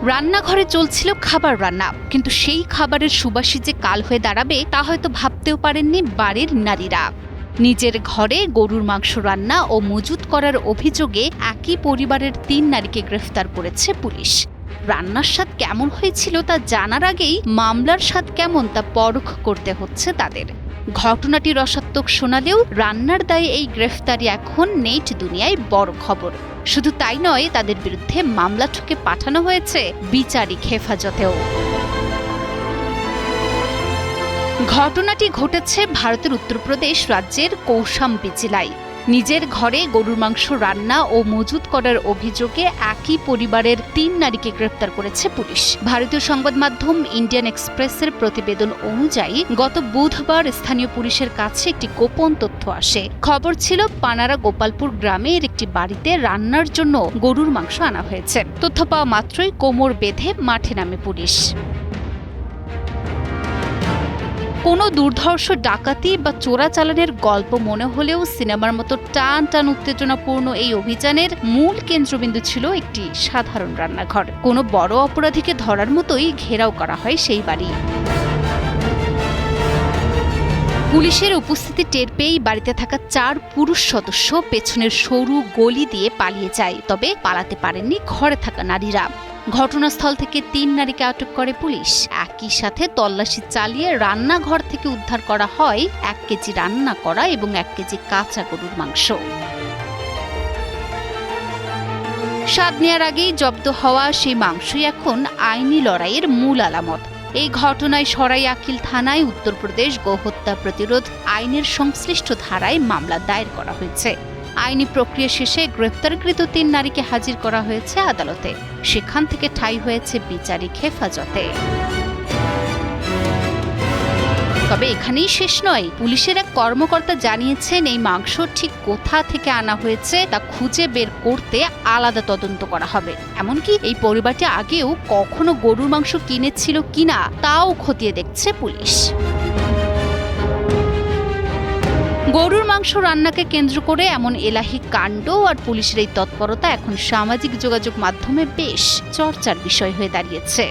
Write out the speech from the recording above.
রান্নাঘরে চলছিল খাবার রান্না, কিন্তু সেই খাবারের সুবাসী যে কাল হয়ে দাঁড়াবে তা হয়তো ভাবতেও পারেননি বাড়ির নারীরা। নিজের ঘরে গরুর মাংস রান্না ও মজুত করার অভিযোগে একই পরিবারের ৩ নারীকে গ্রেফতার করেছে পুলিশ। রান্নার স্বাদ কেমন হয়েছিল তা জানার আগেই মামলার স্বাদ কেমন তা পরখ করতে হচ্ছে তাদের। ঘটনাটি রসাত্মক শোনালেও রান্নার দায়ে এই গ্রেফতারি এখন নেট দুনিয়ায় বড় খবর। শুধু তাই নয়, তাদের বিরুদ্ধে মামলা ঠুকে পাঠানো হয়েছে বিচারিক হেফাজতেও। ঘটনাটি ঘটেছে ভারতের উত্তরপ্রদেশ রাজ্যের কৌশাম্বী জেলায়। নিজের ঘরে গরুর মাংস রান্না ও মজুত করার অভিযোগে একই পরিবারের ৩ নারীকে গ্রেফতার করেছে পুলিশ। ভারতীয় সংবাদ মাধ্যম ইন্ডিয়ান এক্সপ্রেসের প্রতিবেদন অনুযায়ী গত বুধবার স্থানীয় পুলিশের কাছে একটি গোপন তথ্য আসে। খবর ছিল পানারা গোপালপুর গ্রামের একটি বাড়িতে রান্নার জন্য গরুর মাংস আনা হয়েছে। তথ্য পাওয়া মাত্রই কোমর বেঁধে মাঠে নামে পুলিশ। কোনো দুর্ধর্ষ ডাকাতি বা চোরাচালানের গল্প মনে হলেও সিনেমার মতো টান টান উত্তেজনাপূর্ণ এই অভিযানের মূল কেন্দ্রবিন্দু ছিল একটি সাধারণ রান্নাঘর। কোনো বড় অপরাধীকে ধরার মতোই ঘেরাও করা হয় সেই বাড়ি। পুলিশের উপস্থিতি টের পেয়েই বাড়িতে থাকা ৪ পুরুষ সদস্য পেছনের সরু গলি দিয়ে পালিয়ে যায়, তবে পালাতে পারেননি ঘরে থাকা নারীরা। ঘটনাস্থল থেকে ৩ নারীকে আটক করে পুলিশ। একই সাথে তল্লাশি চালিয়ে রান্নাঘর থেকে উদ্ধার করা হয় ১ কেজি রান্না করা এবং ১ কেজি কাঁচা গরুর মাংস। স্বাদ নেওয়ার আগেই জব্দ হওয়া সেই মাংসই এখন আইনি লড়াইয়ের মূল আলামত। এই ঘটনায় সরাইয়াকিল থানায় উত্তরপ্রদেশ গোহত্যা প্রতিরোধ আইনের সংশ্লিষ্ট ধারায় মামলা দায়ের করা হয়েছে। আইনি প্রক্রিয়া শেষে গ্রেফতারকৃত ৩ নারীকে হাজির করা হয়েছে আদালতে। সেখান থেকে ঠাঁই হয়েছে বিচারিক হেফাজতে। তবে এখানেই শেষ নয়। পুলিশের এক কর্মকর্তা জানিয়েছেন, এই মাংস ঠিক কোথা থেকে আনা হয়েছে তা খুঁজে বের করতে আলাদা তদন্ত করা হবে। এমনকি এই পরিবারটি আগেও কখনো গরুর মাংস কিনেছিল কিনা তাও খতিয়ে দেখছে পুলিশ। গরুর মাংস রান্নাকে কেন্দ্র করে এমন এলাহি কাণ্ড আর পুলিশের এই তৎপরতা এখন সামাজিক যোগাযোগ মাধ্যমে বেশ চর্চার বিষয় হয়ে দাঁড়িয়েছে।